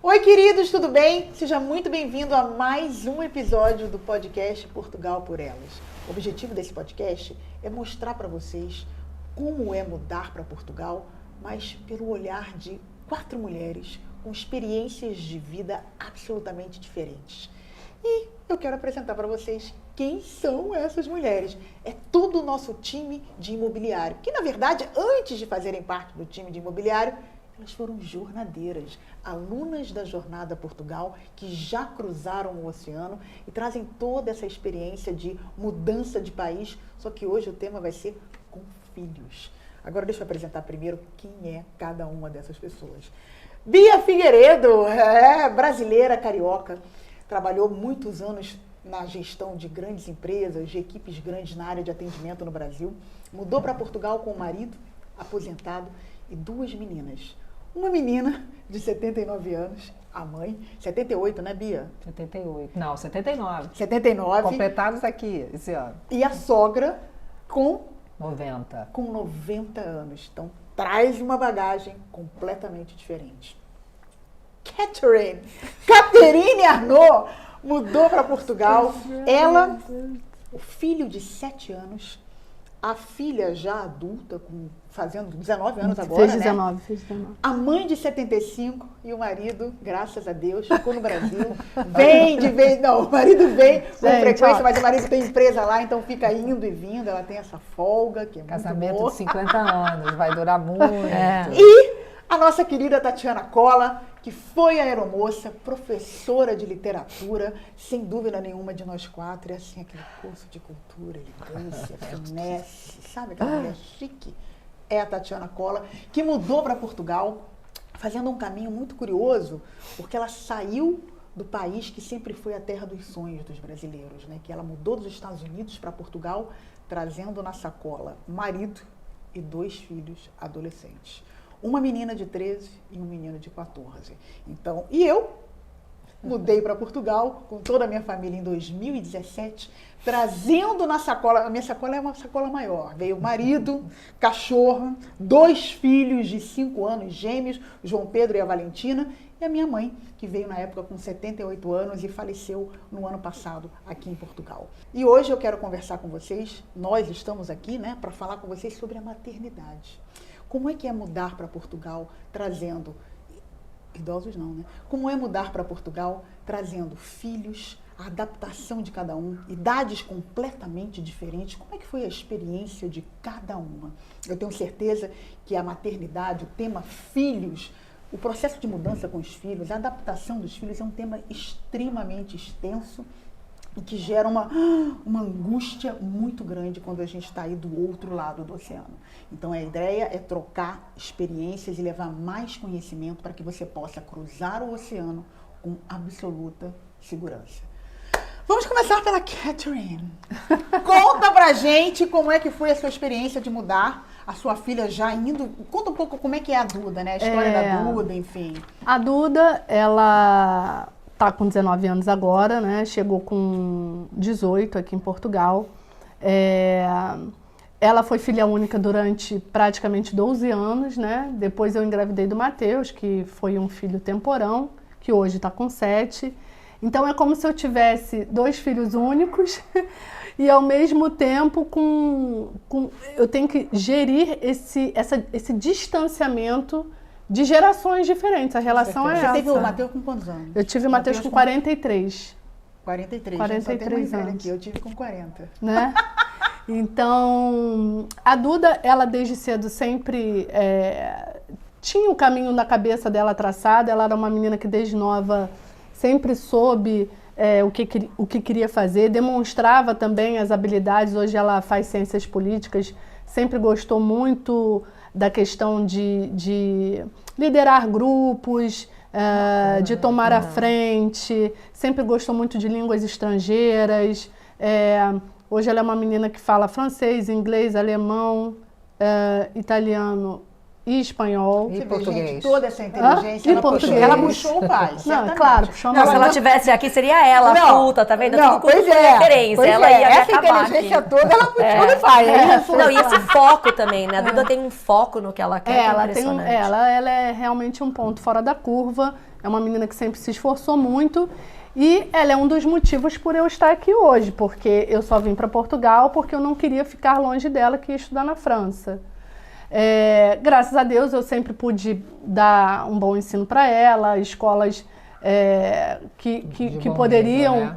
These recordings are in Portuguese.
Oi, queridos, tudo bem? Seja muito bem-vindo a mais um episódio do podcast Portugal por Elas. O objetivo desse podcast é mostrar para vocês como é mudar para Portugal, mas pelo olhar de 4 mulheres com experiências de vida absolutamente diferentes. E eu quero apresentar para vocês quem são essas mulheres. É todo o nosso time de imobiliário, que na verdade, antes de fazerem parte do time de imobiliário, elas foram jornadeiras, alunas da Jornada Portugal, que já cruzaram o oceano e trazem toda essa experiência de mudança de país, só que hoje o tema vai ser com filhos. Agora deixa eu apresentar primeiro quem é cada uma dessas pessoas. Bia Figueiredo, brasileira, carioca, trabalhou muitos anos na gestão de grandes empresas, de equipes grandes na área de atendimento no Brasil, mudou para Portugal com o marido, aposentado, e 2 meninas. Uma menina de 79 anos, a mãe, 78, né, Bia? 78. Não, 79. 79. Completados aqui esse ano. E a sogra com 90. Com 90 anos. Então, traz uma bagagem completamente diferente. Caterine Arnaud mudou para Portugal. Ela, o filho de 7 anos, a filha já adulta, fazendo 19 anos agora, fez 19, né? Fez 19. A mãe de 75 e o marido, graças a Deus, ficou no Brasil. O marido vem com frequência, mas o marido tem empresa lá, então fica indo e vindo. Ela tem essa folga, que é muito Casamento boa. de 50 anos, vai durar muito. E a nossa querida Tatiana Cola, que foi aeromoça, professora de literatura, sem dúvida nenhuma de nós 4, é assim, aquele curso de cultura, elegância, finesse, sabe aquela mulher chique? É a Tatiana Cola, que mudou para Portugal, fazendo um caminho muito curioso, porque ela saiu do país que sempre foi a terra dos sonhos dos brasileiros, né? Que ela mudou dos Estados Unidos para Portugal, trazendo na sacola marido e 2 filhos adolescentes. Uma menina de 13 e um menino de 14. Então, e eu mudei para Portugal com toda a minha família em 2017, trazendo na sacola, a minha sacola é uma sacola maior. Veio marido, cachorro, 2 filhos de 5 anos, gêmeos, o João Pedro e a Valentina, e a minha mãe, que veio na época com 78 anos e faleceu no ano passado aqui em Portugal. E hoje eu quero conversar com vocês, nós estamos aqui, né, para falar com vocês sobre a maternidade. Como é que é mudar para Portugal trazendo, idosos não, né? Como é mudar para Portugal trazendo filhos, a adaptação de cada um, idades completamente diferentes? Como é que foi a experiência de cada uma? Eu tenho certeza que a maternidade, o tema filhos, o processo de mudança com os filhos, a adaptação dos filhos é um tema extremamente extenso e que gera uma angústia muito grande quando a gente está aí do outro lado do oceano. Então, a ideia é trocar experiências e levar mais conhecimento para que você possa cruzar o oceano com absoluta segurança. Vamos começar pela Caterine. Conta pra gente como é que foi a sua experiência de mudar, a sua filha já indo. Conta um pouco como é que é a Duda, né? A história da Duda, enfim. A Duda, ela tá com 19 anos agora, né? Chegou com 18 aqui em Portugal. Ela foi filha única durante praticamente 12 anos, né? Depois eu engravidei do Matheus, que foi um filho temporão, que hoje está com 7. Então é como se eu tivesse 2 filhos únicos e ao mesmo tempo eu tenho que gerir esse distanciamento de gerações diferentes. A relação é essa. Você teve o Matheus com quantos anos? Eu tive o Matheus com 43. 43, 43 anos. Aqui. Eu tive com 40. Né? Então, a Duda, ela desde cedo sempre tinha o caminho na cabeça dela traçado. Ela era uma menina que desde nova sempre soube o que queria fazer, demonstrava também as habilidades. Hoje ela faz ciências políticas, sempre gostou muito da questão de liderar grupos, de tomar a frente, sempre gostou muito de línguas estrangeiras. Hoje ela é uma menina que fala francês, inglês, alemão, italiano e espanhol. E português. Gente, toda essa inteligência, ela puxou o pai. Não, claro, puxou o Não, pai. se ela tivesse aqui, seria ela, culta, tá vendo? Tudo com referência. Ela ia essa acabar inteligência aqui. toda, ela puxou do pai. Não, e esse foco também, né? A Duda tem um foco no que ela quer, Ela impressionante. ela é realmente um ponto fora da curva. é uma menina que sempre se esforçou muito e ela é um dos motivos por eu estar aqui hoje, porque eu só vim para Portugal porque eu não queria ficar longe dela, que ia estudar na França. Graças a Deus eu sempre pude dar um bom ensino para ela, escolas que poderiam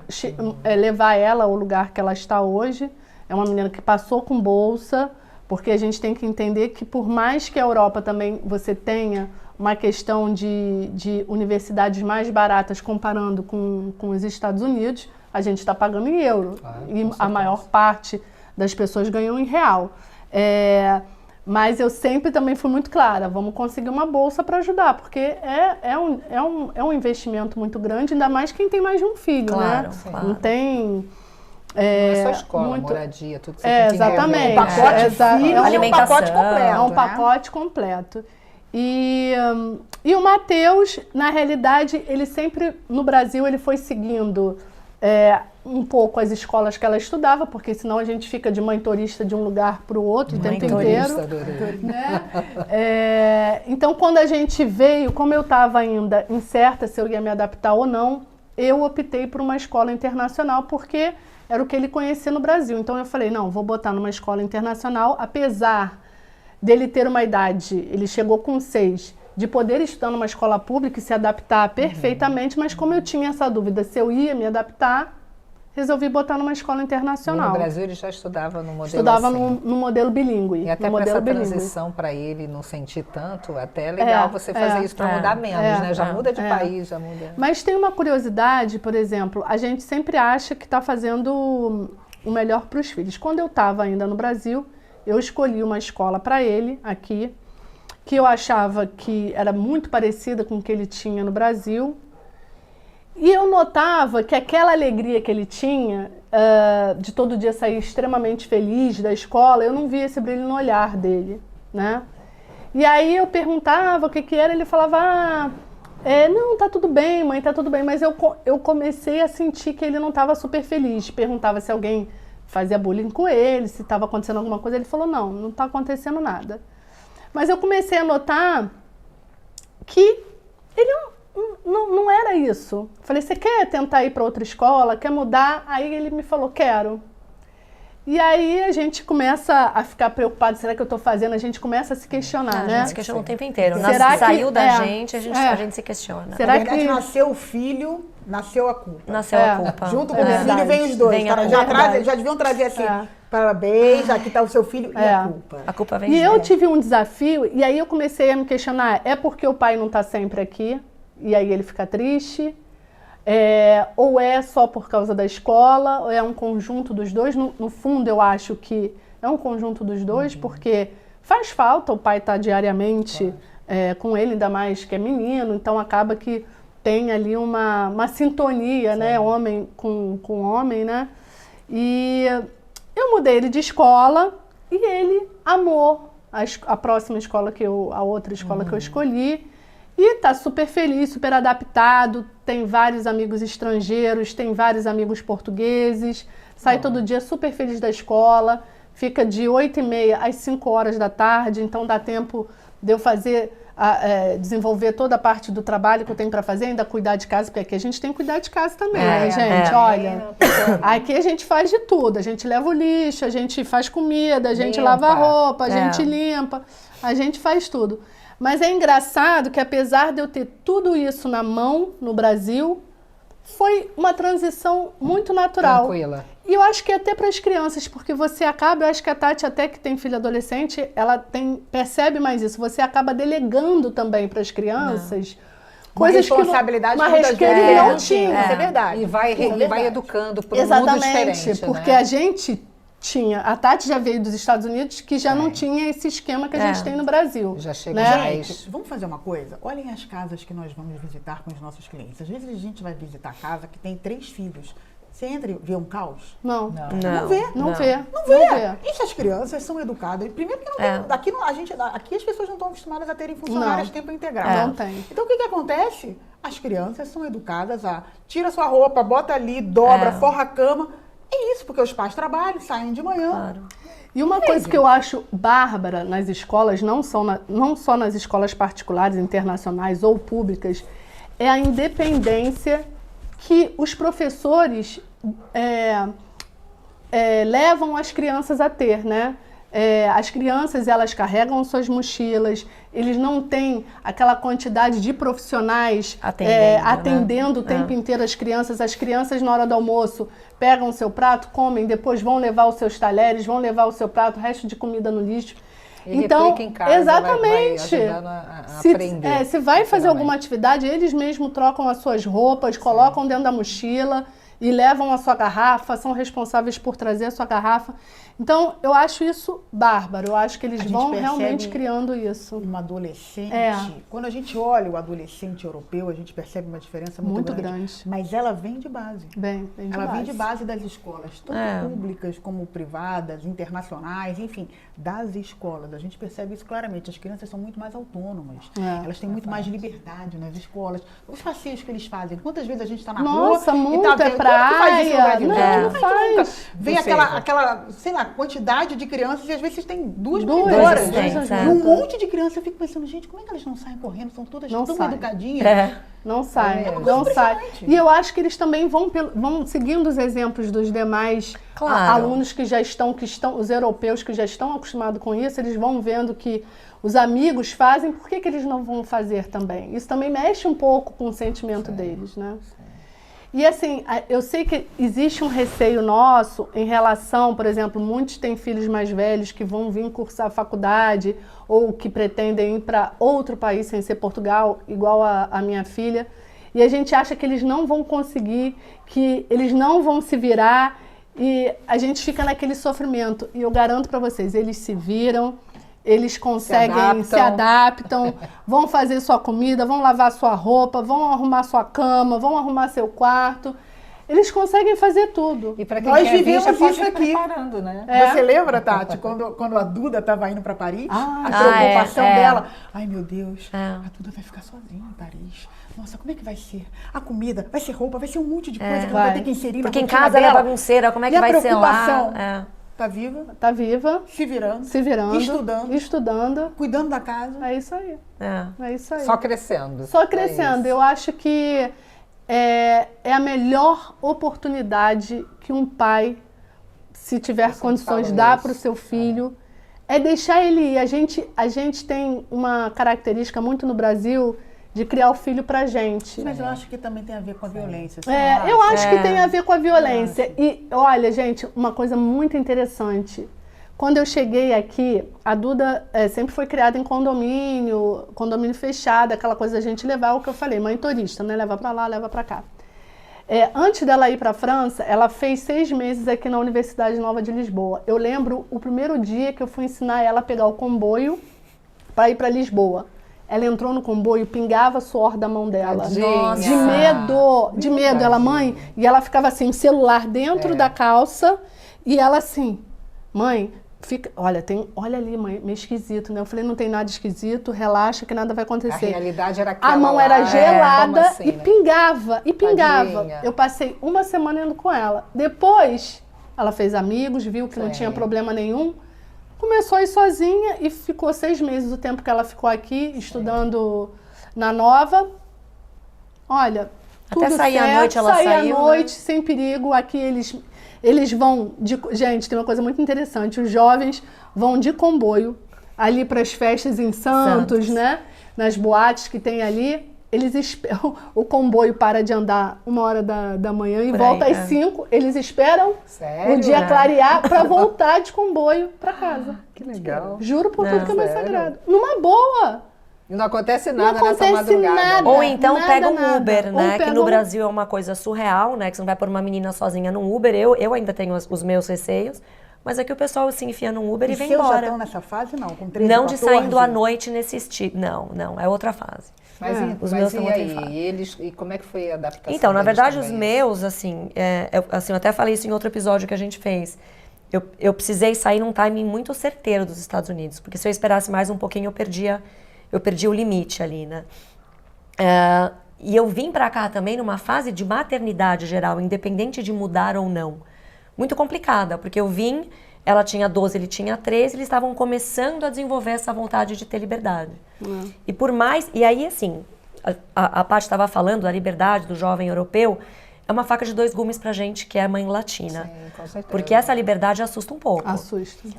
levar ela ao lugar que ela está hoje. É uma menina que passou com bolsa, porque a gente tem que entender que por mais que a Europa também você tenha uma questão de universidades mais baratas comparando com os Estados Unidos, a gente está pagando em euro. E a maior parte das pessoas ganham em real. Mas eu sempre também fui muito clara, vamos conseguir uma bolsa para ajudar, porque é um investimento muito grande, ainda mais quem tem mais de um filho, né? Claro. Não tem... não é só escola, moradia, tudo que você tem que exatamente. Um pacote filho, alimentação. Um pacote completo. É um pacote completo. E o Matheus, na realidade, ele sempre, no Brasil, ele foi seguindo um pouco as escolas que ela estudava, porque senão a gente fica de mãe turista de um lugar para o outro o tempo inteiro. Né? Então, quando a gente veio, como eu estava ainda incerta se eu ia me adaptar ou não, eu optei por uma escola internacional, porque era o que ele conhecia no Brasil. Então, eu falei, não, vou botar numa escola internacional, apesar dele ter uma idade, ele chegou com 6, de poder estudar numa escola pública e se adaptar perfeitamente, mas como eu tinha essa dúvida se eu ia me adaptar, resolvi botar numa escola internacional. E no Brasil ele já estudava no modelo Estudava assim. no modelo bilíngue. E até para essa transição para ele não sentir tanto, até é legal você fazer isso para mudar menos, né? Já muda de país, já muda... Mas tem uma curiosidade, por exemplo, a gente sempre acha que está fazendo o melhor para os filhos. Quando eu estava ainda no Brasil, eu escolhi uma escola para ele, aqui, que eu achava que era muito parecida com o que ele tinha no Brasil. E eu notava que aquela alegria que ele tinha, de todo dia sair extremamente feliz da escola, eu não via esse brilho no olhar dele, né? E aí eu perguntava o que era, ele falava, não, tá tudo bem, mãe, tá tudo bem. Mas eu comecei a sentir que ele não estava super feliz. Perguntava se alguém fazia bullying com ele, se estava acontecendo alguma coisa. Ele falou, não está acontecendo nada. Mas eu comecei a notar que ele não era isso. Falei, você quer tentar ir para outra escola? Quer mudar? Aí ele me falou, quero. E aí a gente começa a ficar preocupado, será que eu estou fazendo? A gente começa a se questionar, né? A gente se questiona o tempo inteiro. Saiu da gente, a gente se questiona. Será que nasceu o filho, nasceu a culpa. Nasceu a culpa. Junto com o filho vem os dois. Já deviam trazer assim, parabéns, aqui está o seu filho e a culpa. A culpa vem E eu tive um desafio, e aí eu comecei a me questionar, é porque o pai não está sempre aqui? E aí ele fica triste? Ou é só por causa da escola, ou é um conjunto dos dois? No fundo, eu acho que é um conjunto dos dois, porque faz falta o pai estar diariamente com ele, ainda mais que é menino, então acaba que tem ali uma sintonia, né? Homem com homem, né? E eu mudei ele de escola e ele amou a próxima escola a outra escola que eu escolhi. E tá super feliz, super adaptado, tem vários amigos estrangeiros, tem vários amigos portugueses, sai todo dia super feliz da escola, fica de 8h30 às 5 horas da tarde, então dá tempo de eu fazer, desenvolver toda a parte do trabalho que eu tenho para fazer, ainda cuidar de casa, porque aqui a gente tem que cuidar de casa também, né, gente? Olha, aqui a gente faz de tudo, a gente leva o lixo, a gente faz comida, a gente lava a roupa, a gente limpa, a gente faz tudo. Mas é engraçado que, apesar de eu ter tudo isso na mão no Brasil, foi uma transição muito natural. Tranquila. E eu acho que até para as crianças, porque você acaba, eu acho que a Tati, até que tem filho adolescente, ela percebe mais isso. Você acaba delegando também para as crianças coisas que ele não tinha. Isso é verdade. E vai educando para um mundo diferente. Porque a gente a Tati já veio dos Estados Unidos, que já não tinha esse esquema que a gente tem no Brasil. Já chega né? Gente, vamos fazer uma coisa? Olhem as casas que nós vamos visitar com os nossos clientes. Às vezes a gente vai visitar a casa que tem 3 filhos. Você entra e vê um caos? Não vê. Não vê. E as crianças são educadas. Primeiro que não tem, aqui as pessoas não estão acostumadas a terem funcionários de tempo integral. Não tem. Então o que acontece? As crianças são educadas tira sua roupa, bota ali, dobra, forra a cama. É isso, porque os pais trabalham, saem de manhã. Claro. E uma coisa que eu acho bárbara nas escolas, não só nas escolas particulares, internacionais ou públicas, é a independência que os professores levam as crianças a ter, né? As crianças, elas carregam suas mochilas, eles não têm aquela quantidade de profissionais atendendo o tempo inteiro as crianças na hora do almoço pegam o seu prato, comem, depois vão levar os seus talheres, vão levar o seu prato, o resto de comida no lixo. E então, em casa, exatamente, vai ajudando a aprender. Se vai fazer alguma atividade, eles mesmos trocam as suas roupas, colocam dentro da mochila e levam a sua garrafa, são responsáveis por trazer a sua garrafa. Então, eu acho isso bárbaro. Eu acho que eles vão realmente criando isso. Um adolescente, quando a gente olha o adolescente europeu, a gente percebe uma diferença muito grande. Mas ela vem de base. Vem de base das escolas, tanto públicas como privadas, internacionais, enfim, das escolas. A gente percebe isso claramente. As crianças são muito mais autônomas. Elas têm muito mais liberdade nas escolas. Os passeios que eles fazem. Quantas vezes a gente está na rua muito e tá praia. Não faz. Vem aquela, sei lá, quantidade de crianças e às vezes tem duas monitoras. E um monte de crianças, eu fico pensando, gente, como é que elas não saem correndo? São todas tão educadinhas. Não sai. E eu acho que eles também vão seguindo os exemplos dos demais alunos que já estão, os europeus que já estão acostumados com isso, eles vão vendo que os amigos fazem, por que eles não vão fazer também? Isso também mexe um pouco com o sentimento deles, né? E assim, eu sei que existe um receio nosso em relação, por exemplo, muitos têm filhos mais velhos que vão vir cursar faculdade ou que pretendem ir para outro país sem ser Portugal, igual a minha filha. E a gente acha que eles não vão conseguir, que eles não vão se virar e a gente fica naquele sofrimento. E eu garanto para vocês, eles se viram. Eles conseguem, se adaptam, vão fazer sua comida, vão lavar sua roupa, vão arrumar sua cama, vão arrumar seu quarto. Eles conseguem fazer tudo. E para quem nós vivemos isso aqui. Né? Você lembra, Tati, quando a Duda estava indo para Paris? A preocupação dela. Ai, meu Deus, a Duda vai ficar sozinha em Paris. Nossa, como é que vai ser? A comida, vai ser roupa, vai ser um monte de coisa que ela vai ter que inserir. Porque em casa ela é bagunceira, como é que vai ser lá? Tá viva. Tá viva. Se virando. Estudando. Cuidando da casa. É isso aí. É isso aí. Só crescendo. Só crescendo. Eu acho que é a melhor oportunidade que um pai, se tiver condições, dá para o seu filho, é deixar ele ir. A gente tem uma característica muito no Brasil de criar o filho pra gente. Mas eu acho que também tem a ver com a violência. Eu acho que tem a ver com a violência. E, olha, gente, uma coisa muito interessante. Quando eu cheguei aqui, a Duda sempre foi criada em condomínio fechado, aquela coisa da gente levar, o que eu falei, mãe turista, né? Leva pra lá, leva pra cá. Antes dela ir pra França, ela fez 6 meses aqui na Universidade Nova de Lisboa. Eu lembro o primeiro dia que eu fui ensinar ela a pegar o comboio para ir pra Lisboa. Ela entrou no comboio, pingava suor da mão dela. Nossa. De medo. Ela, mãe, e ela ficava assim, o celular dentro da calça, e ela assim, mãe, olha ali, mãe, meio esquisito, né? Eu falei, não tem nada esquisito, relaxa que nada vai acontecer. A realidade era aquela. A mão era gelada assim, e pingava. Tadinha. Eu passei 1 semana indo com ela. Depois, ela fez amigos, viu que não tinha problema nenhum. Começou a ir sozinha e ficou 6 meses, o tempo que ela ficou aqui, estudando na Nova. Olha, até tudo sair certo, à noite, ela saiu, à noite, sem perigo. Aqui eles vão... Gente, tem uma coisa muito interessante. Os jovens vão de comboio ali para as festas em Santos, né? Nas boates que tem ali. Eles esperam, o comboio para de andar 1h da manhã e volta às 5. Eles esperam o dia clarear para voltar de comboio para casa. Que legal. Juro por tudo que é mais sagrado. Numa boa. E não acontece nada nessa madrugada. Nada, ou então pega um nada. Uber, né? Que no Brasil é uma coisa surreal, né? Que você não vai pôr uma menina sozinha num Uber. Eu ainda tenho os meus receios. Mas aqui o pessoal se enfia num Uber e vem embora. Já estão nessa fase, não? Com 13, não 14? De saindo à noite nesse estilo. Não. É outra fase. Os meus estão outra fase. E como é que foi a adaptação? Então, na verdade, os meus, assim, eu até falei isso em outro episódio que a gente fez. Eu precisei sair num timing muito certeiro dos Estados Unidos. Porque se eu esperasse mais um pouquinho, eu perdi o limite ali, né? E eu vim pra cá também numa fase de maternidade geral, independente de mudar ou não. Muito complicada, porque eu vim, ela tinha 12, ele tinha 13, eles estavam começando a desenvolver essa vontade de ter liberdade. E por mais, e aí assim, a Paty estava falando da liberdade do jovem europeu, é uma faca de 2 gumes pra gente que é mãe latina. Sim, com certeza. Porque essa liberdade assusta um pouco.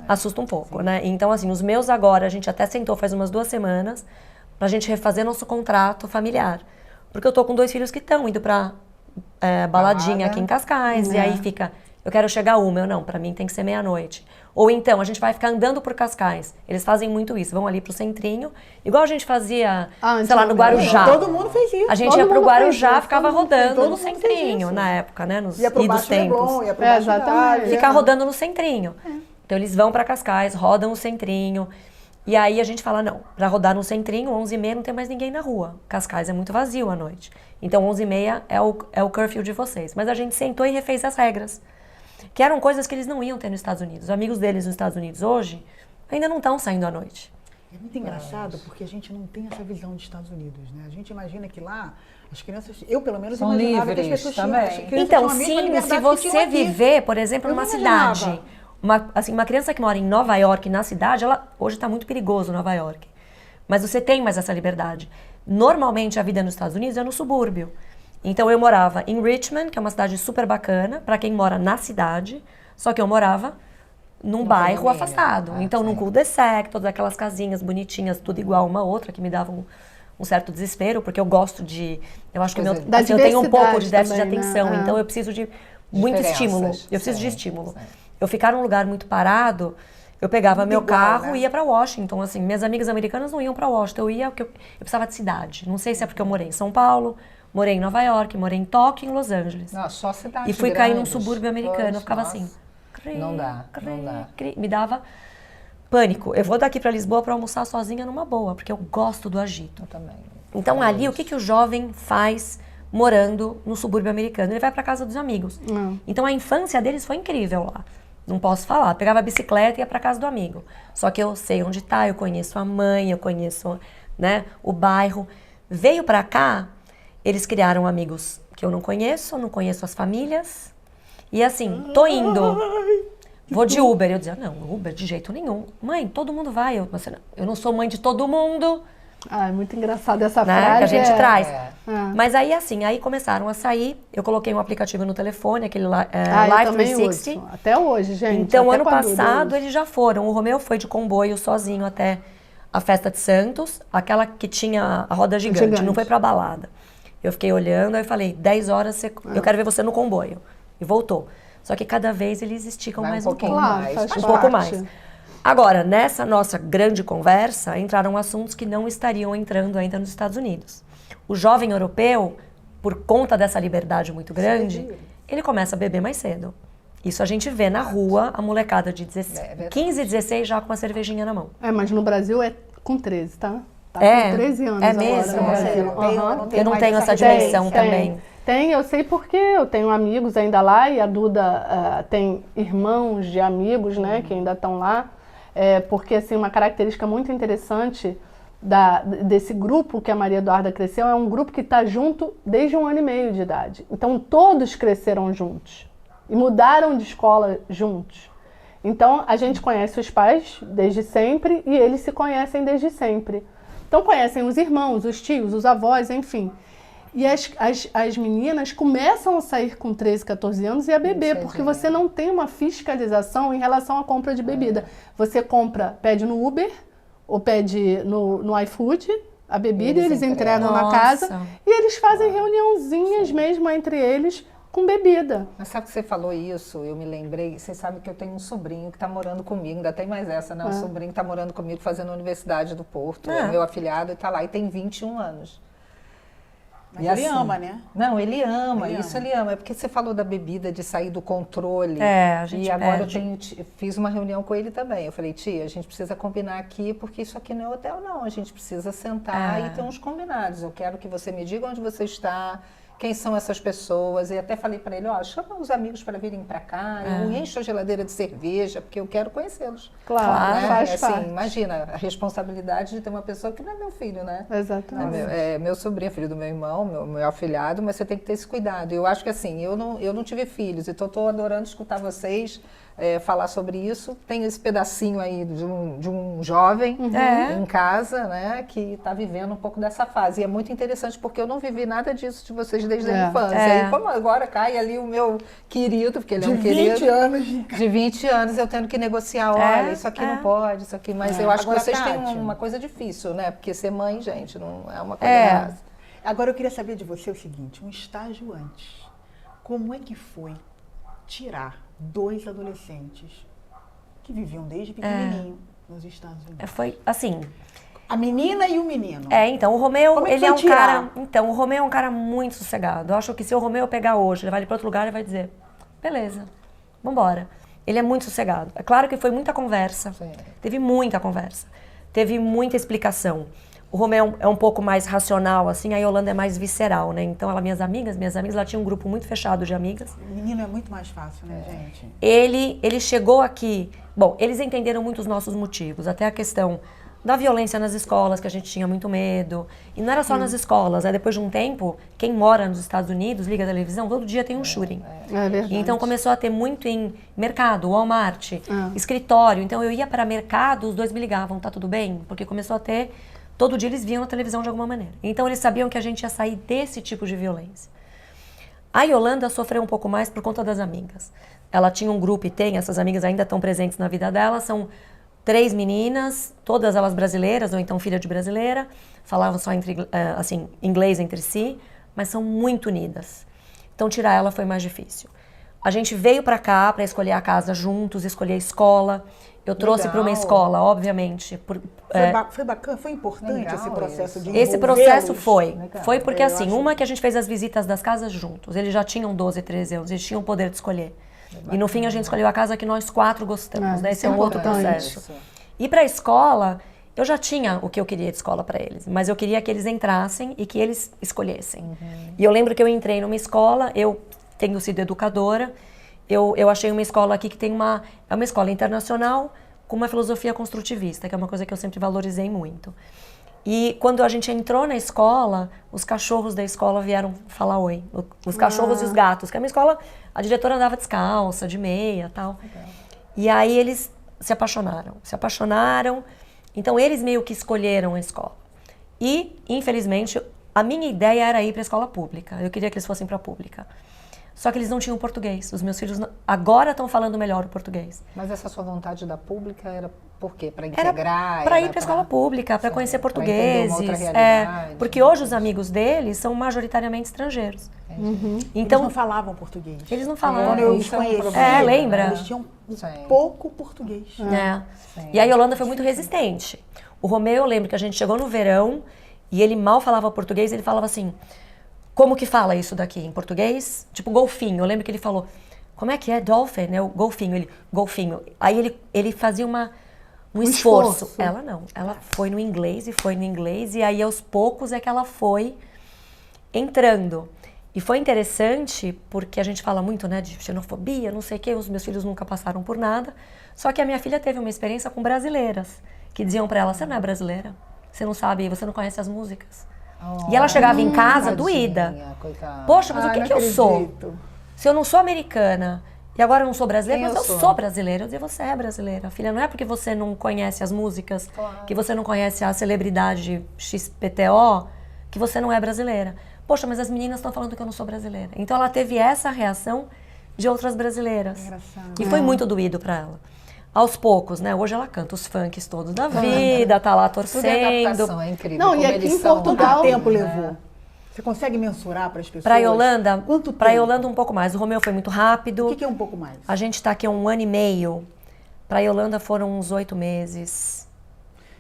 Assusta um pouco, né? Então, assim, os meus agora, a gente até sentou faz umas 2 semanas pra gente refazer nosso contrato familiar. Porque eu tô com 2 filhos que estão indo pra baladinha aqui em Cascais, e aí fica, eu quero chegar 1, não, pra mim tem que ser meia-noite. Ou então, a gente vai ficar andando por Cascais. Eles fazem muito isso, vão ali pro centrinho, igual a gente fazia, sei lá, no Guarujá. Todo mundo fez isso. A gente ia pro Guarujá, ficava rodando no centrinho, na época, né, nos idos tempos. Ia pro Baixo Leblon, Ficar rodando no centrinho. Então, eles vão pra Cascais, rodam o centrinho. E aí a gente fala, não, pra rodar no centrinho, 11h30 não tem mais ninguém na rua. Cascais é muito vazio à noite. Então 11h30 é o curfew de vocês. Mas a gente sentou e refez as regras. Que eram coisas que eles não iam ter nos Estados Unidos. Os amigos deles nos Estados Unidos hoje ainda não estão saindo à noite. É muito engraçado porque a gente não tem essa visão dos Estados Unidos, né? A gente imagina que lá as crianças, eu pelo menos são imaginava livres que as pessoas também. Então, sim, se você viver, por exemplo, numa cidade, uma criança que mora em Nova York, na cidade, hoje está muito perigoso Nova York. Mas você tem mais essa liberdade. Normalmente a vida nos Estados Unidos é no subúrbio. Então eu morava em Richmond, que é uma cidade super bacana, para quem mora na cidade, só que eu morava num bairro afastado. Então num cul-de-sac, todas aquelas casinhas bonitinhas, tudo igual uma outra, que me davam um certo desespero, porque eu gosto de... Eu acho que eu tenho um pouco de déficit de atenção, né? Então eu preciso de muito estímulo. Eu preciso de estímulo. Eu ficar num lugar muito parado, eu pegava meu carro e ia para Washington. Assim, minhas amigas americanas não iam para Washington, eu ia porque eu precisava de cidade. Não sei se é porque eu morei em São Paulo, morei em Nova York, morei em Tóquio, em Los Angeles. Não, só cidade e fui cair num subúrbio americano, eu ficava assim. Não dá. Me dava pânico. Eu vou daqui para Lisboa para almoçar sozinha numa boa, porque eu gosto do agito. Eu também. Então ali, o que o jovem faz morando no subúrbio americano? Ele vai para casa dos amigos. Então a infância deles foi incrível lá. Não posso falar. Pegava a bicicleta e ia para casa do amigo. Só que eu sei onde tá, eu conheço a mãe, eu conheço, né, o bairro. Veio para cá, eles criaram amigos que eu não conheço as famílias. E assim, tô indo, vou de Uber. Eu dizia, não, Uber de jeito nenhum. Mãe, todo mundo vai. Eu não sou mãe de todo mundo. Ah, é muito engraçado essa né, frase. que a gente traz. Mas aí assim, aí começaram a sair. Eu coloquei um aplicativo no telefone, aquele Live 360. Uso. Até hoje, gente. Então, ano passado, eles já foram. O Romeu foi de comboio sozinho até a festa de Santos, aquela que tinha a roda gigante. Não foi pra balada. Eu fiquei olhando, aí falei, 10 horas, eu quero ver você no comboio. E voltou. Só que cada vez eles esticam mais um pouco. Um pouco mais. Agora, nessa nossa grande conversa, entraram assuntos que não estariam entrando ainda nos Estados Unidos. O jovem europeu, por conta dessa liberdade muito grande, ele começa a beber mais cedo. Isso a gente vê na rua, a molecada de 15, 16 já com a cervejinha na mão. Mas no Brasil é com 13, tá? Tá com 13 anos agora. É mesmo? Eu não tenho essa dimensão também. Tem, eu sei porque eu tenho amigos ainda lá e a Duda tem irmãos de amigos, né, que ainda estão lá. Porque assim, uma característica muito interessante desse grupo que a Maria Eduarda cresceu é um grupo que está junto desde 1 ano e meio de idade. Então todos cresceram juntos e mudaram de escola juntos. Então a gente conhece os pais desde sempre e eles se conhecem desde sempre. Então conhecem os irmãos, os tios, os avós, enfim. E as meninas começam a sair com 13, 14 anos e a beber, porque você não tem uma fiscalização em relação à compra de bebida. Você pede no Uber ou pede no iFood a bebida e eles entregam na casa e eles fazem reuniãozinhas mesmo entre eles com bebida. Mas sabe que você falou isso, eu me lembrei, você sabe que eu tenho um sobrinho que está morando comigo, ainda tem mais essa, né? Um sobrinho que está morando comigo fazendo a Universidade do Porto, é meu afilhado e está lá e tem 21 anos. Mas ele ama, né? Não, ele ama. Ele ama. É porque você falou da bebida, de sair do controle. A gente e agora fiz uma reunião com ele também. Eu falei, tia, a gente precisa combinar aqui, porque isso aqui não é hotel, não. A gente precisa sentar e ter uns combinados. Eu quero que você me diga onde você está, quem são essas pessoas. E até falei para ele, ó, chama os amigos para virem para cá, eu encho a geladeira de cerveja, porque eu quero conhecê-los. Claro, né? faz Assim, parte. imagina a responsabilidade de ter uma pessoa que não é meu filho, né? Exatamente. É meu sobrinho, filho do meu irmão, meu afilhado, mas você tem que ter esse cuidado. Eu acho que assim, eu não tive filhos, então estou adorando escutar vocês falar sobre isso. Tem esse pedacinho aí de um jovem em casa, né, que está vivendo um pouco dessa fase. E é muito interessante porque eu não vivi nada disso de vocês desde a infância. E como agora cai ali o meu querido, porque ele é um querido. De 20 anos. De 20 anos eu tendo que negociar, olha, isso aqui não pode, isso aqui. Mas eu acho Agora, que vocês têm Tati, uma coisa difícil, né? Porque ser mãe, gente, não é uma coisa fácil. Agora eu queria saber de você o seguinte, um estágio antes. Como é que foi tirar 2 adolescentes que viviam desde pequenininho nos Estados Unidos? Foi assim. A menina e o menino. Então, o Romeu, Como é que ele é foi um tirar? cara... Então, o Romeu é um cara muito sossegado. Eu acho que se o Romeu pegar hoje, levar ele para outro lugar, ele vai dizer, beleza, vambora. Ele é muito sossegado. É claro que foi muita conversa. Sim. Teve muita conversa. Teve muita explicação. O Romeu é um pouco mais racional, assim, a Yolanda é mais visceral, né? Então, minhas amigas, ela tinha um grupo muito fechado de amigas. O menino é muito mais fácil, né, gente? Ele chegou aqui... Bom, eles entenderam muito os nossos motivos, até a questão da violência nas escolas, que a gente tinha muito medo. E não era só nas escolas, depois de um tempo, quem mora nos Estados Unidos, liga a televisão, todo dia tem um shooting. É verdade. Então começou a ter muito em mercado, Walmart, escritório. Então eu ia para mercado, os 2 me ligavam, tá tudo bem? Porque começou a ter... Todo dia eles viam na televisão de alguma maneira. Então eles sabiam que a gente ia sair desse tipo de violência. A Yolanda sofreu um pouco mais por conta das amigas. Ela tinha um grupo e essas amigas ainda estão presentes na vida dela, são 3 meninas, todas elas brasileiras, ou então filha de brasileira, falavam só assim, inglês entre si, mas são muito unidas. Então tirar ela foi mais difícil. A gente veio para cá para escolher a casa juntos, escolher a escola. Eu trouxe para uma escola, obviamente. Foi bacana, foi importante Legal esse processo de Esse processo envolvê-los? foi porque assim, uma que a gente fez as visitas das casas juntos, eles já tinham 12, 13 anos, eles tinham o poder de escolher. E no fim a gente escolheu a casa que nós 4 gostamos, né? Esse é um outro processo. E para a escola, eu já tinha o que eu queria de escola para eles, mas eu queria que eles entrassem e que eles escolhessem. E eu lembro que eu entrei numa escola, eu tendo sido educadora, eu achei uma escola aqui que tem é uma escola internacional com uma filosofia construtivista, que é uma coisa que eu sempre valorizei muito. E quando a gente entrou na escola, os cachorros da escola vieram falar oi. Os cachorros e os gatos, que é uma escola, a diretora andava descalça, de meia e tal. E aí eles se apaixonaram. Então eles meio que escolheram a escola. E, infelizmente, a minha ideia era ir para a escola pública. Eu queria que eles fossem para a pública. Só que eles não tinham português. Os meus filhos agora estão falando melhor o português. Mas essa sua vontade da pública era por quê? Para integrar? Para ir para a escola pública, para conhecer portugueses. Pra entender uma outra realidade, porque hoje os amigos deles são majoritariamente estrangeiros. Então, Eles não falavam português. Eles não falavam. Quando eu os Isso é um conheci, problema, lembra? eles tinham Sim. pouco português. E a Yolanda foi muito resistente. O Romeu, eu lembro que a gente chegou no verão e ele mal falava português, ele falava assim, como que fala isso daqui em português? Tipo golfinho, eu lembro que ele falou, como é que é dolphin, né? O golfinho, golfinho. Aí ele fazia um esforço. Ela não, ela foi no inglês e aí aos poucos é que ela foi entrando. E foi interessante porque a gente fala muito, né, de xenofobia, não sei o quê, os meus filhos nunca passaram por nada. Só que a minha filha teve uma experiência com brasileiras, que diziam pra ela, você não é brasileira, você não sabe, você não conhece as músicas. E ela chegava em casa doída. Coitada. Poxa, mas o que eu sou? Se eu não sou americana e agora eu não sou brasileira, Quem mas eu eu sou? sou brasileira. Eu dizia, você é brasileira. Filha, não é porque você não conhece as músicas, que você não conhece a celebridade XPTO, que você não é brasileira. Poxa, mas as meninas estão falando que eu não sou brasileira. Então ela teve essa reação de outras brasileiras. Engraçado. E foi muito doído pra ela. Aos poucos, né? Hoje ela canta os funks todos da vida, tá lá Tudo é torcendo. adaptação, é incrível. Não, como e aqui eles em são Portugal- Quanto tempo rápidos, né? levou? Você consegue mensurar para as pessoas? Pra Yolanda, Quanto pra tempo? Yolanda um pouco mais. O Romeu foi muito rápido. O que é um pouco mais? A gente tá aqui há 1 ano e meio. Pra Yolanda foram uns 8 meses.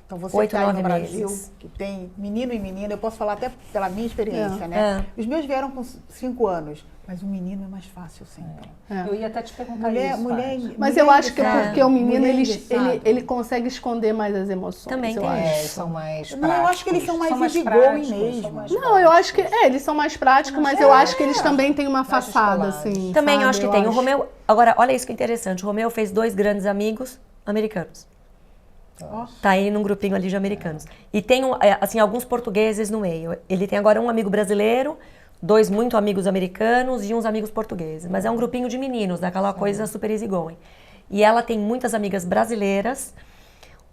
Então você 8, que está aí no 9 Brasil, meses. que tem menino e menina, eu posso falar até pela minha experiência, né? Os meus vieram com 5 anos. Mas o menino é mais fácil sempre. Eu ia até te perguntar isso. Mas eu acho que é porque o menino, mulher ele engessada. consegue esconder mais as emoções. Também eu tem acho. São mais práticos. Não, eu acho que eles são mais easygoing práticos, mesmo. são mais Não, eu acho que eles são mais práticos, mas eu acho que eles também têm uma façada, descolados. assim. Também sabe? eu acho que tem. O Romeu, agora, olha isso que interessante. O Romeu fez 2 grandes amigos americanos. Tá aí num grupinho ali de americanos. E tem, assim, alguns portugueses no meio. Ele tem agora um amigo brasileiro, 2 muito amigos americanos e uns amigos portugueses. Mas é um grupinho de meninos, daquela coisa super easygoing. E ela tem muitas amigas brasileiras,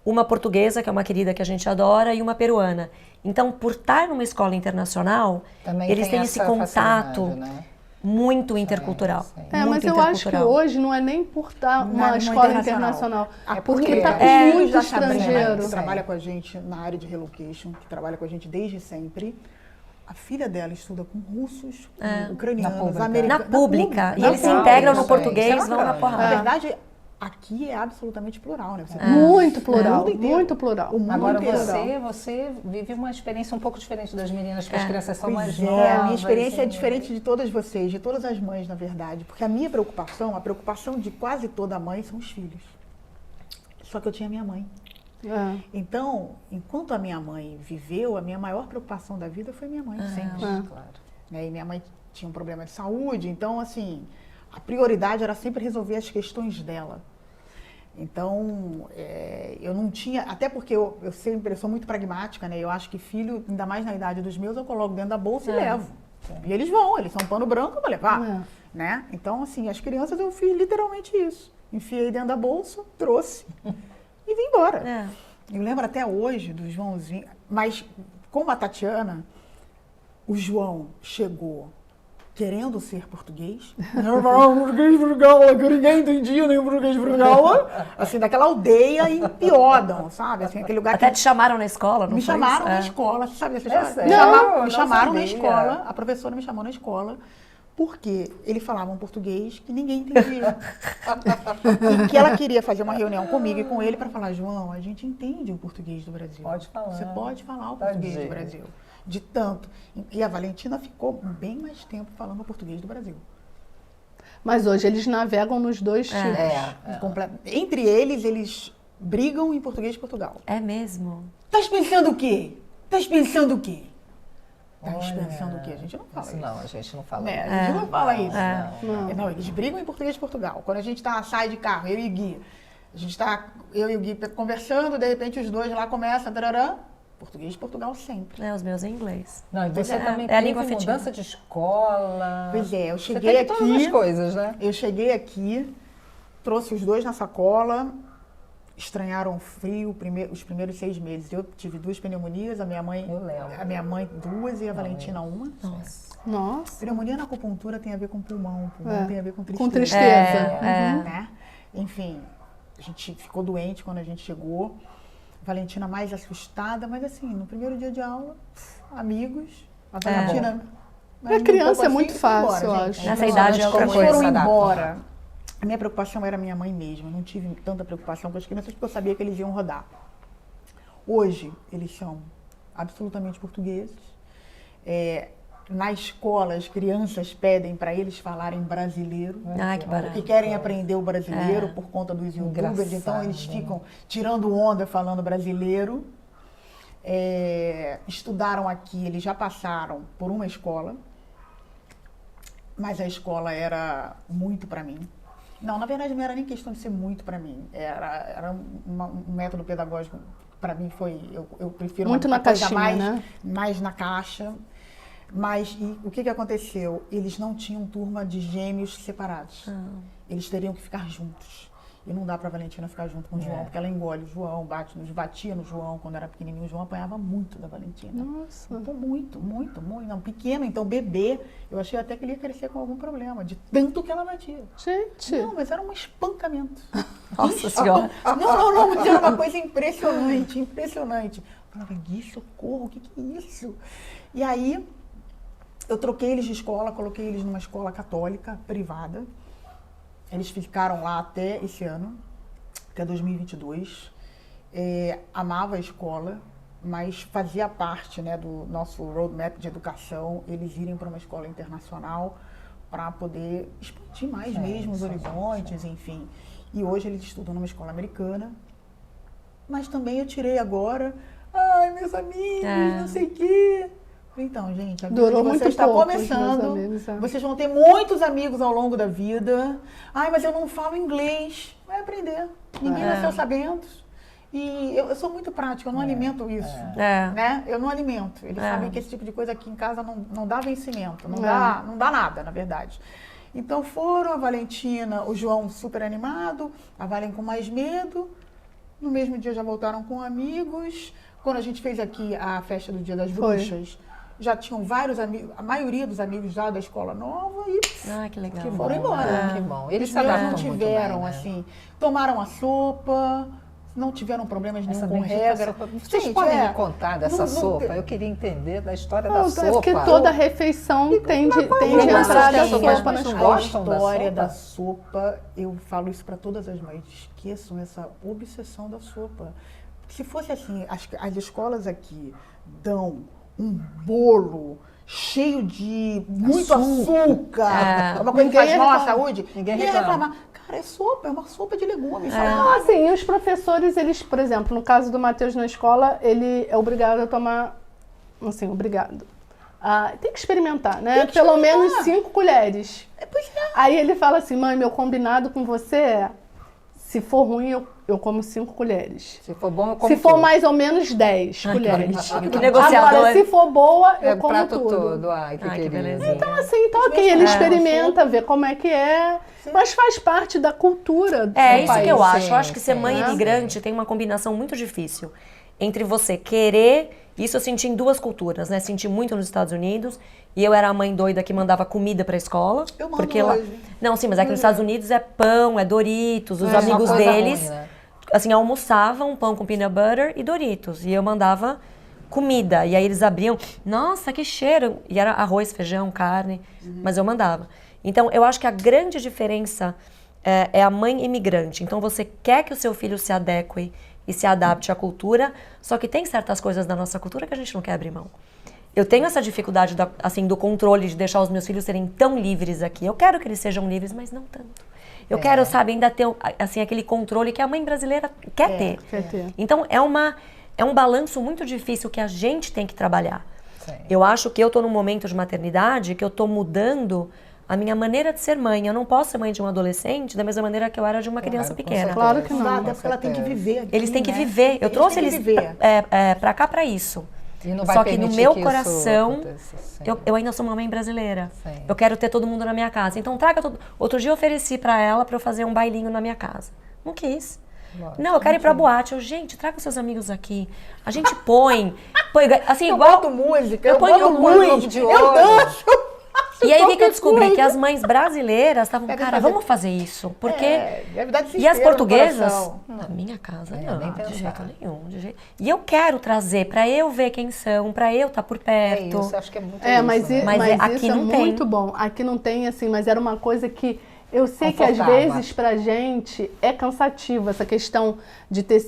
uma portuguesa, que é uma querida que a gente adora, e uma peruana. Então, por estar numa escola internacional, Também eles tem têm esse essa contato facilidade, né? muito intercultural. sim. É, muito mas eu acho que intercultural. hoje não é nem por estar uma Numa escola internacional. internacional, porque Porque está com filhos muito da Sabrina, estrangeiro. que trabalha com a gente na área de relocation, que trabalha com a gente desde sempre. A filha dela estuda com russos, com ucranianos, Na pública. americanos. Na pública. E Na eles se pública. integram no Isso, português, isso é vão na bacana. Na porrada. verdade, aqui é absolutamente plural, né? Você Muito plural, mundo inteiro. muito plural. O mundo Agora inteiro. você vive uma experiência um pouco diferente das meninas, porque as crianças são mais Pois novas. é, a minha experiência é e- diferente de todas vocês, de todas as mães, na verdade. Porque a minha preocupação, a preocupação de quase toda mãe são os filhos. Só que eu tinha minha mãe. É. Então, enquanto a minha mãe viveu, a minha maior preocupação da vida foi minha mãe, sempre. É. Claro. Né? E minha mãe tinha um problema de saúde, então, assim, a prioridade era sempre resolver as questões dela. Então, eu não tinha, até porque eu sou muito pragmática, né? Eu acho que filho, ainda mais na idade dos meus, eu coloco dentro da bolsa e levo. E eles são pano branco, eu vou levar, né? Então, assim, as crianças eu fiz literalmente isso. Enfiei dentro da bolsa, trouxe e vim embora. É. Eu lembro até hoje do Joãozinho, mas como a Tatiana, o João chegou querendo ser português. Eu falava português de Portugal, que ninguém entendia nem o português de Portugal. Assim, daquela aldeia em Piódão, sabe? Assim, aquele lugar Até que te chamaram na escola, não me foi chamaram isso? na É. escola, você sabe dessa É história? sério? Não, Me chamaram na sabia. escola, a professora me chamou na escola, porque ele falava um português que ninguém entendia. E que ela queria fazer uma reunião comigo e com ele para falar, João, a gente entende o português do Brasil. Pode falar. Você pode falar o português do Tadinho. Brasil. De tanto. E a Valentina ficou bem mais tempo falando o português do Brasil. Mas hoje eles navegam nos dois tipos. Entre eles brigam em português de Portugal. É mesmo? Estás pensando o quê? Estás pensando o quê? Estás pensando o quê? A gente não fala Isso isso. não, a gente não fala. Né? A gente não fala isso. Não. Não, eles brigam em português de Portugal. Quando a gente sai de carro, eu e o Gui, eu e o Gui conversando, de repente os dois lá começam, tararã, português de Portugal sempre. É, os meus em inglês. Não, e você É, também é a teve língua afetiva. mudança de escola. Pois é, eu Você cheguei teve todas as aqui, coisas, né? trouxe os dois na sacola, estranharam o frio os primeiros 6 meses. Eu tive 2 pneumonias, Eu lembro. a minha mãe 2 e a Valentina 1. Nossa. Pneumonia na acupuntura tem a ver com pulmão tem a ver com tristeza. Com tristeza. Né? Enfim, a gente ficou doente quando a gente chegou. Valentina mais assustada, mas assim, no primeiro dia de aula, amigos. A Valentina. Pra criança é muito foi fácil, embora, eu gente. acho. Nessa idade é outra Eles coisa. foram se adapta. embora. A minha preocupação era a minha mãe mesma. Eu não tive tanta preocupação com as crianças porque eu sabia que eles iam rodar. Hoje, eles são absolutamente portugueses. Na escola, as crianças pedem para eles falarem brasileiro. Ah, que barato. Porque querem aprender o brasileiro por conta dos youtubers. Então, eles ficam tirando onda falando brasileiro. Estudaram aqui, eles já passaram por uma escola. Mas a escola era muito para mim. Não, na verdade não era nem questão de ser muito para mim. Era um método pedagógico, para mim foi, eu prefiro Muito uma na coisa caixinha, mais, né? mais na caixa. Mas o que aconteceu? Eles não tinham turma de gêmeos separados. Eles teriam que ficar juntos. E não dá para a Valentina ficar junto com o João, porque ela engole o João, batia no João quando era pequenininho. O João apanhava muito da Valentina. Nossa. Muito. Não, pequeno, então bebê. Eu achei até que ele ia crescer com algum problema, de tanto que ela batia. Gente. Não, mas era um espancamento. Nossa Senhora. Não, mas era uma coisa impressionante. Eu falava, Gui, socorro, o que é isso? E aí, eu troquei eles de escola, coloquei eles numa escola católica, privada. Eles ficaram lá até esse ano, até 2022. Amava a escola, mas fazia parte, né, do nosso roadmap de educação eles irem para uma escola internacional, para poder expandir mais mesmo os horizontes, enfim. E hoje ele estuda numa escola americana. Mas também eu tirei agora, ai, meus amigos, não sei o quê. Então, gente, a vida Durou de muito vocês está pouco, começando. meus amigos, Vocês vão ter muitos amigos ao longo da vida. Ai, mas eu não falo inglês. Vai aprender. Ninguém nasceu sabendo. E eu sou muito prática, eu não alimento isso. Né? Eu não alimento. Eles sabem que esse tipo de coisa aqui em casa não dá vencimento. Não dá nada, na verdade. Então foram a Valentina, o João super animado, a Valen com mais medo. No mesmo dia já voltaram com amigos. Quando a gente fez aqui a festa do Dia das Bruxas, já tinham vários amigos, a maioria dos amigos já da escola nova e que legal. que foram embora. Que bom. Eles Os se meus adaptam não tiveram, muito bem, né? assim, tomaram a sopa, não tiveram problemas nenhum com bendita regra. sopa. Vocês podem me contar dessa sopa? Eu queria entender da história da sopa. É porque toda refeição tem de entrada sopa sopa na não escola. gostam da história sopa? da sopa, eu falo isso para todas as mães, esqueçam essa obsessão da sopa. Se fosse assim, as escolas aqui dão um bolo cheio de muito açúcar, uma coisa que faz mal à saúde, Ninguém ia reclama. reclamar. Cara, é sopa, é uma sopa de legumes. Assim, e os professores, eles, por exemplo, no caso do Matheus na escola, ele é obrigado a tomar, assim, obrigado. Tem que experimentar, né? Pelo menos 5 colheres. Pois é. Aí ele fala assim, mãe, meu combinado com você é, se for ruim, eu como 5 colheres. Se for bom, eu como Se for tudo. mais ou menos 10 colheres. Que negociador. Agora, se for boa, eu É o como prato tudo. todo. Ai, que Ai, que querido. belezinha. Então, assim, então ok, ele experimenta, vê como é que é, mas faz parte da cultura do É seu isso país. que eu acho. sim, Eu acho que ser sim, mãe né? imigrante tem uma combinação muito difícil entre você querer. Isso eu senti em 2 culturas, né? Senti muito nos Estados Unidos. E eu era a mãe doida que mandava comida pra escola. Eu mando porque lá... hoje. Não, sim, mas é que nos Estados Unidos é pão, é Doritos. Os É amigos uma coisa deles, ruim, né? assim, almoçavam pão com peanut butter e Doritos. E eu mandava comida. E aí eles abriam, nossa, que cheiro! E era arroz, feijão, carne. Mas eu mandava. Então, eu acho que a grande diferença é a mãe imigrante. Então, você quer que o seu filho se adeque e se adapte à cultura, só que tem certas coisas da nossa cultura que a gente não quer abrir mão. Eu tenho essa dificuldade assim, do controle, de deixar os meus filhos serem tão livres aqui. Eu quero que eles sejam livres, mas não tanto. Eu quero, sabe, ainda ter assim, aquele controle que a mãe brasileira quer ter. Quer ter. Então, é um balanço muito difícil que a gente tem que trabalhar. Sim. Eu acho que eu estou num momento de maternidade que eu estou mudando a minha maneira de ser mãe. Eu não posso ser mãe de um adolescente da mesma maneira que eu era de uma criança com pequena. certeza. Claro que Não dá, não. até porque ela tem que viver aqui, Eles têm que né? viver. Eu trouxe têm que eles viver. pra cá pra isso. E não vai Só que no permitir meu que isso coração, aconteça, sim. eu ainda sou uma mãe brasileira. Sim. Eu quero ter todo mundo na minha casa. Então traga todo... Outro dia eu ofereci pra ela pra eu fazer um bailinho na minha casa. Não quis. Lógico, Não, eu quero ir pra boate. Gente, traga seus amigos aqui. A gente põe assim, Eu igual... boto música, eu eu ponho boto Globo luz, de eu Ouro. danço. E aí o que que eu descobri? Que as mães brasileiras estavam, Querem cara, fazer- vamos fazer isso. Porque... É deve dar E as desespero no portuguesas, coração. na minha casa, nem não, pensar. de jeito nenhum. E eu quero trazer pra eu ver quem são, pra eu estar por É perto. isso, acho que é muito É, isso, mas, né? Mas mas aqui isso é não tem. muito bom. Aqui não tem, assim, mas era uma coisa que eu sei que às Confortável. vezes pra gente é cansativo essa questão de ter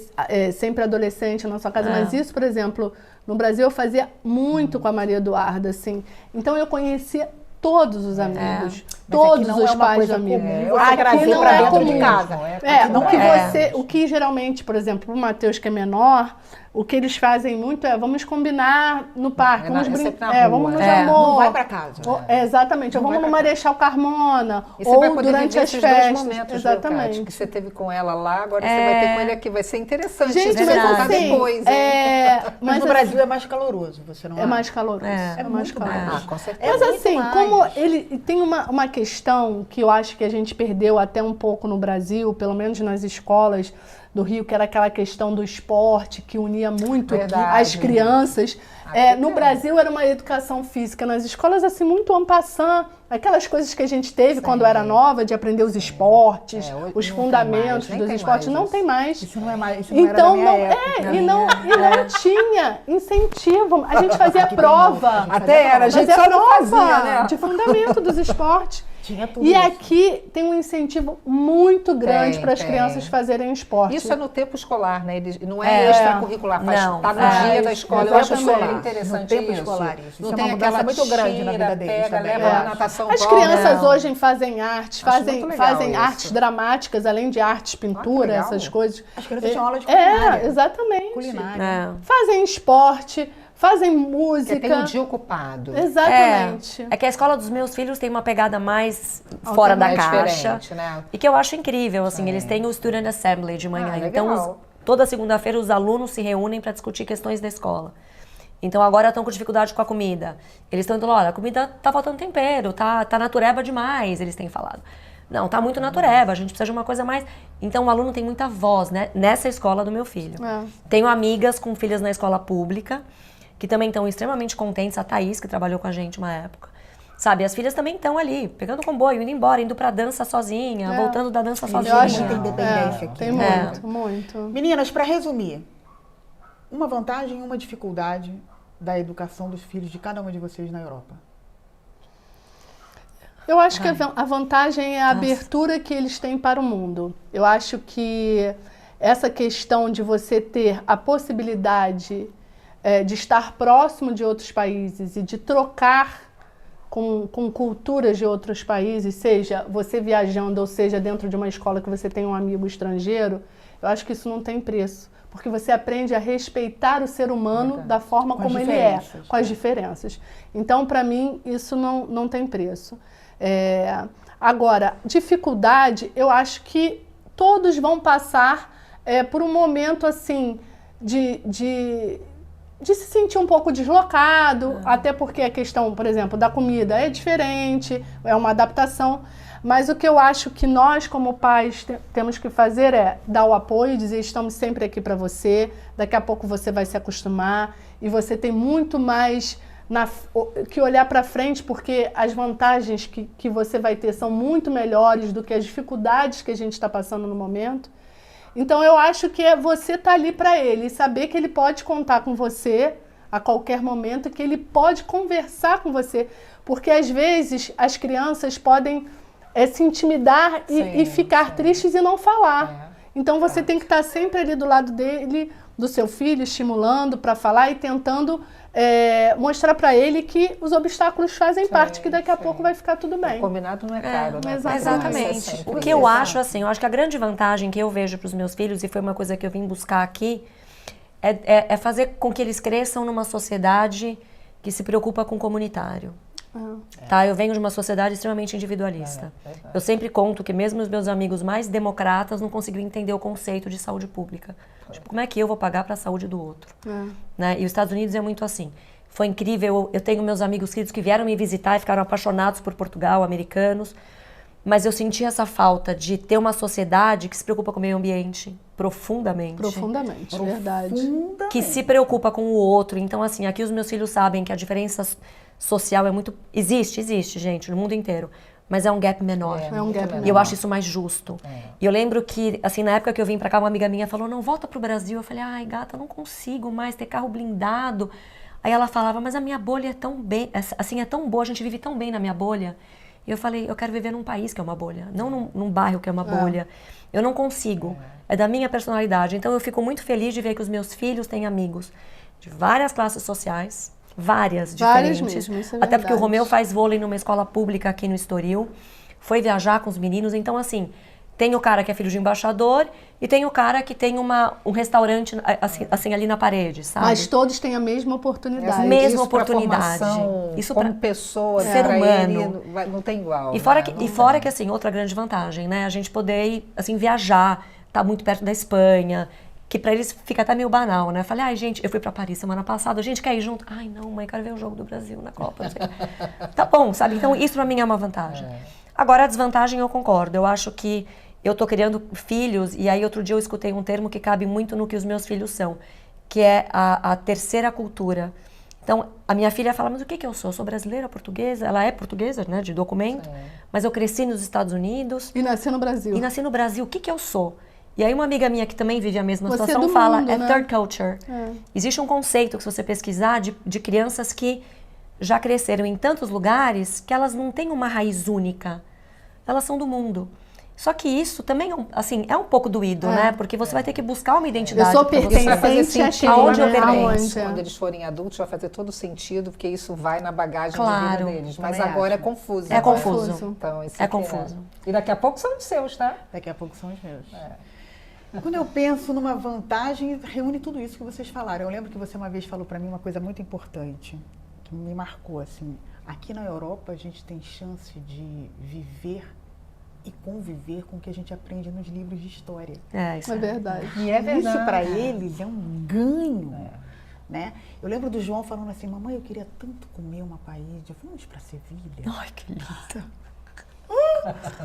sempre adolescente na sua casa. Mas isso, por exemplo, no Brasil eu fazia muito com a Maria Eduarda, assim. Então eu conhecia todos os amigos, Mas todos aqui não os é uma pais coisa do amigo. comum você Aqui trazer não pra é dentro de comum. casa. O que É. você, o que geralmente, por exemplo, o Matheus que é menor, o que eles fazem muito é vamos combinar no parque, É vamos sempre na rua, vamos no né? Jamor. Não vai pra casa. Exatamente, Não vamos vai no pra Marechal Carmona, E você vai ou poder durante viver as esses dois festas. momentos, Kátia, Exatamente. que você teve com ela lá, agora você vai ter com ele aqui. Vai ser interessante Gente, você mas contar assim, depois, hein? Mas no assim, Brasil é mais caloroso, você não é acha? mais caloroso. É. É mais muito caloroso. mais. Ah, com certeza. Mas muito assim, mais. como ele tem uma questão que eu acho que a gente perdeu até um pouco no Brasil, pelo menos nas escolas do Rio, que era aquela questão do esporte que unia muito Verdade. as crianças. No Brasil era uma educação física, nas escolas assim muito en passant, aquelas coisas que a gente teve quando era nova, de aprender os esportes, Hoje os não fundamentos tem mais, nem dos tem esportes, mais não isso. tem mais. Isso não é mais, isso não era da Então minha não época. e não tinha incentivo. A gente fazia Aqui tem prova. muito, a gente Até era, a gente Fazia só não prova fazia, né? de fundamento dos esportes. Tinha tudo E isso. aqui tem um incentivo muito grande Tem, para as tem. crianças fazerem esporte. Isso é no tempo escolar, né? Não é extracurricular, Não, tá no é. dia da escola. Eu acho Exatamente. super interessante No tempo isso. escolar, isso. Não Isso é tem uma mudança aquela muito grande na vida tira, deles pega, também. leva É. na natação As prova. crianças Não. hoje fazem arte, Acho muito legal fazem isso. artes dramáticas, além de artes, pintura, legal. essas coisas. As crianças tinham aula de culinária. Exatamente. Culinária. É. Fazem esporte, fazem música. Porque tem um dia ocupado. Exatamente. É que a escola dos meus filhos tem uma pegada mais fora da É caixa. diferente, né? E que eu acho incrível, assim, eles têm o Student Assembly de manhã. Ah, Então, legal. toda segunda-feira os alunos se reúnem para discutir questões da escola. Então, agora estão com dificuldade com a comida. Eles estão dizendo, olha, a comida tá faltando tempero, tá natureba demais, eles têm falado. Não, tá muito natureba, a gente precisa de uma coisa mais... Então, o aluno tem muita voz, né? Nessa escola do meu filho. É. Tenho amigas com filhas na escola pública, que também estão extremamente contentes. A Thaís, que trabalhou com a gente uma época. Sabe, as filhas também estão ali, pegando comboio, indo embora, indo pra dança sozinha, voltando da dança sozinha. Eu acho muita independência aqui. Tem né? muito, muito. Meninas, para resumir, uma vantagem e uma dificuldade da educação dos filhos de cada uma de vocês na Europa. Eu acho que a vantagem é a abertura que eles têm para o mundo. Eu acho que essa questão de você ter a possibilidade de estar próximo de outros países e de trocar com culturas de outros países, seja você viajando ou seja dentro de uma escola que você tem um amigo estrangeiro, eu acho que isso não tem preço. Porque você aprende a respeitar o ser humano da forma Com as como ele é, diferenças, com as diferenças. Então, para mim, isso não tem preço. Agora, dificuldade, eu acho que todos vão passar por um momento assim de se sentir um pouco deslocado, até porque a questão, por exemplo, da comida é diferente, é uma adaptação. Mas o que eu acho que nós, como pais, temos que fazer é dar o apoio, dizer estamos sempre aqui para você, daqui a pouco você vai se acostumar e você tem muito mais que olhar para frente, porque as vantagens que você vai ter são muito melhores do que as dificuldades que a gente está passando no momento. Então eu acho que é você estar ali para ele e saber que ele pode contar com você a qualquer momento, que ele pode conversar com você, porque às vezes as crianças podem se intimidar e ficar tristes e não falar. Então você tem que estar sempre ali do lado dele, do seu filho, estimulando para falar e tentando mostrar para ele que os obstáculos fazem parte, que daqui a pouco vai ficar tudo bem. Combinado não é caro, né? Exatamente. O que eu acho, assim, eu acho que a grande vantagem que eu vejo para os meus filhos, e foi uma coisa que eu vim buscar aqui, é fazer com que eles cresçam numa sociedade que se preocupa com o comunitário. Tá? Eu venho de uma sociedade extremamente individualista. Eu sempre conto que mesmo os meus amigos mais democratas não conseguiram entender o conceito de saúde pública. Tipo, como é que eu vou pagar para a saúde do outro? Né? E os Estados Unidos é muito assim. Foi incrível, eu tenho meus amigos queridos que vieram me visitar e ficaram apaixonados por Portugal, americanos, mas eu senti essa falta de ter uma sociedade que se preocupa com o meio ambiente profundamente. Profundamente, verdade. Que se preocupa com o outro. Então, assim, aqui os meus filhos sabem que a diferença social é muito... Existe, gente, no mundo inteiro. Mas é um gap menor. É um gap menor. E eu acho isso mais justo. E eu lembro que, assim, na época que eu vim pra cá, uma amiga minha falou, não, volta pro Brasil. Eu falei, ai, gata, eu não consigo mais ter carro blindado. Aí ela falava, mas a minha bolha é tão bem, assim, é tão boa, a gente vive tão bem na minha bolha. E eu falei, eu quero viver num país que é uma bolha, não num bairro que é uma bolha. Eu não consigo. É da minha personalidade. Então eu fico muito feliz de ver que os meus filhos têm amigos de várias classes sociais, várias diferentes. Mesmo, isso é Até porque o verdade. Romeu faz vôlei numa escola pública aqui no Estoril, foi viajar com os meninos, então assim, tem o cara que é filho de embaixador e tem o cara que tem um restaurante assim ali na parede, sabe? Mas todos têm a mesma oportunidade. Mesma Isso pra oportunidade. formação, Isso como pra pessoa, ser pra humano. ele, não tem igual. E fora, né? que, e fora que, assim, outra grande vantagem, né? A gente poder ir, assim, viajar, tá muito perto da Espanha, que pra eles fica até meio banal, né? Eu falei, ai, gente, eu fui pra Paris semana passada, a gente quer ir junto? Ai, não, mãe, quero ver o jogo do Brasil na Copa, não sei. Tá bom, sabe? Então, isso pra mim é uma vantagem. Agora, a desvantagem eu concordo. Eu acho que eu tô criando filhos, e aí outro dia eu escutei um termo que cabe muito no que os meus filhos são, que é a terceira cultura. Então, a minha filha fala, mas o que eu sou? Eu sou brasileira, portuguesa? Ela é portuguesa, né, de documento, mas eu cresci nos Estados Unidos. E nasci no Brasil. E nasci no Brasil. O que eu sou? E aí uma amiga minha que também vive a mesma Você é situação do fala, mundo, é né? third culture. Existe um conceito que se você pesquisar de crianças que já cresceram em tantos lugares que elas não têm uma raiz única. elas são do mundo. Só que isso também é um pouco doído, né? Porque você vai ter que buscar uma identidade. Eu sou pra você. pertencente a quem, aonde eu né? pertenço. Quando eles forem adultos vai fazer todo sentido, porque isso vai na bagagem Claro, de vida deles. Mas também agora acho. é confuso. É né? confuso. Então, isso É aqui confuso. E daqui a pouco são os seus, tá? Daqui a pouco são os meus. Quando eu penso numa vantagem, reúne tudo isso que vocês falaram. Eu lembro que você uma vez falou para mim uma coisa muito importante, que me marcou, assim. Aqui na Europa, a gente tem chance de viver e conviver com o que a gente aprende nos livros de história. Isso É verdade. E é verdade. Isso para eles é um ganho. Né? Eu lembro do João falando assim, mamãe, eu queria tanto comer uma paella. Vamos para Sevilha? Ai, que lindo.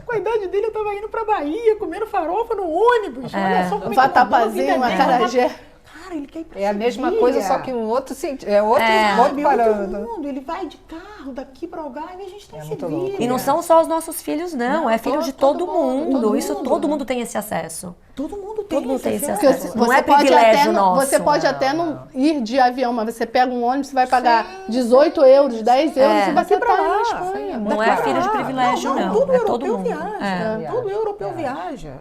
Com a idade dele, eu tava indo pra Bahia, comendo farofa no ônibus. Olha só como é que Vatapazinho, uma acarajé. Cara, ele quer ir pra É a mesma Sevilha. coisa, só que um outro sentido. É outro, Sabe, outro outro parâmetro. mundo. Ele vai de carro daqui pra Algarve e a gente tá em muito Sevilha. louco. E não são só os nossos filhos, não. É filho de todo mundo. todo Isso mundo. todo mundo tem esse acesso. Todo mundo tem, Todo mundo tem esse Porque acesso. Não é pode privilégio até nosso. Você pode até não ir de avião, mas você pega um ônibus, você vai pagar 18 euros, 10 euros e você pra tá lá. na Espanha. Não é filho de privilégio, não. Todo É europeu todo mundo. viaja. Todo europeu viaja.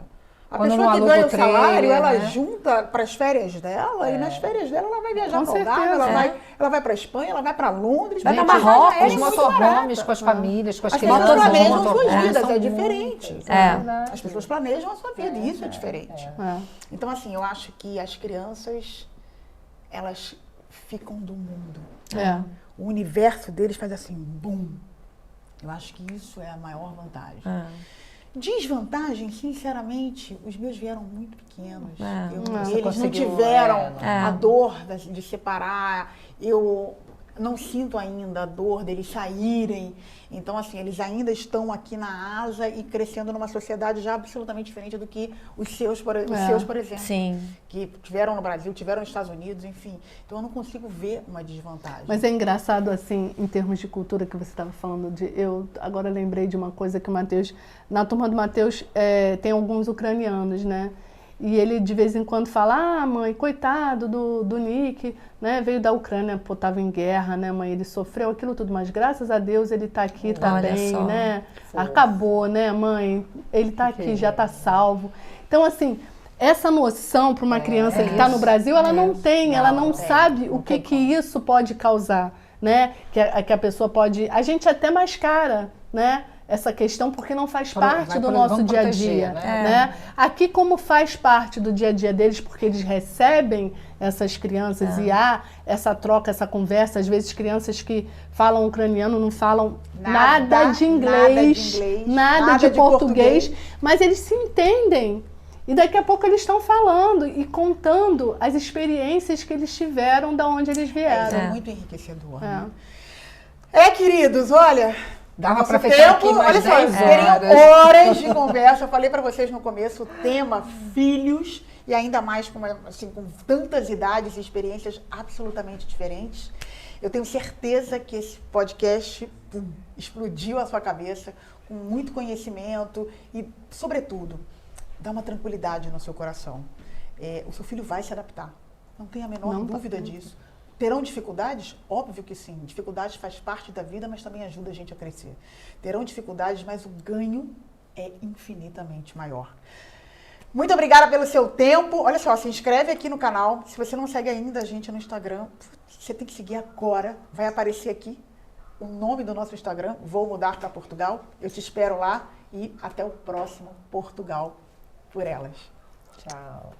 A Quando pessoa não que aluga ganha o o salário, trailer, ela né? junta para as férias dela e nas férias dela ela vai viajar Com para Algarve, certeza. ela vai para Espanha, ela vai para Londres, Vai pra pra Marrocos, Os motorhomes com as famílias, com as As crianças. pessoas nos planejam suas motorhomes, vidas, são é diferente. É. As pessoas planejam a sua vida e isso é diferente. É. Então, assim, eu acho que as crianças, elas ficam do mundo. É. O universo deles faz assim, bum. Eu acho que isso é a maior vantagem. Desvantagem, sinceramente, os meus vieram muito pequenos. Eles não conseguiu, tiveram É. a dor de separar. Eu não sinto ainda a dor deles saírem. Então, assim, eles ainda estão aqui na asa e crescendo numa sociedade já absolutamente diferente do que os seus, por exemplo. Sim. Que tiveram no Brasil, tiveram nos Estados Unidos, enfim. Então, eu não consigo ver uma desvantagem. Mas é engraçado, assim, em termos de cultura que você estava falando, eu agora lembrei de uma coisa que o Matheus, na turma do Matheus, tem alguns ucranianos, né? E ele de vez em quando fala, mãe, coitado do Nick, né? Veio da Ucrânia, pô, tava em guerra, né, mãe? Ele sofreu aquilo tudo, mas graças a Deus ele tá aqui, tá Olha bem, só. né? Acabou, né, mãe? Ele tá aqui, já tá salvo. Então, assim, essa noção para uma criança que está no Brasil, ela não tem, ela não sabe o que isso pode causar, né? Que a pessoa pode... A gente até mascara, né? Essa questão porque não faz parte do nosso dia a dia, né? Aqui, como faz parte do dia a dia deles, porque eles recebem essas crianças e há essa troca, essa conversa, às vezes crianças que falam ucraniano não falam nada de inglês, nada de português, mas eles se entendem. E daqui a pouco eles estão falando e contando as experiências que eles tiveram da onde eles vieram. Isso é muito enriquecedor. Né? Queridos, olha... Dava para fechar aqui mais olha só, 10 teriam horas. horas de conversa. Eu falei para vocês no começo o tema filhos e ainda mais com tantas idades e experiências absolutamente diferentes. Eu tenho certeza que esse podcast explodiu a sua cabeça com muito conhecimento e, sobretudo, dá uma tranquilidade no seu coração. O seu filho vai se adaptar. Não tenha a menor dúvida disso. Terão dificuldades? Óbvio que sim. Dificuldades faz parte da vida, mas também ajuda a gente a crescer. Terão dificuldades, mas o ganho é infinitamente maior. Muito obrigada pelo seu tempo. Olha só, se inscreve aqui no canal. Se você não segue ainda a gente no Instagram, você tem que seguir agora. Vai aparecer aqui o nome do nosso Instagram. Vou mudar para Portugal. Eu te espero lá e até o próximo Portugal por Elas. Tchau.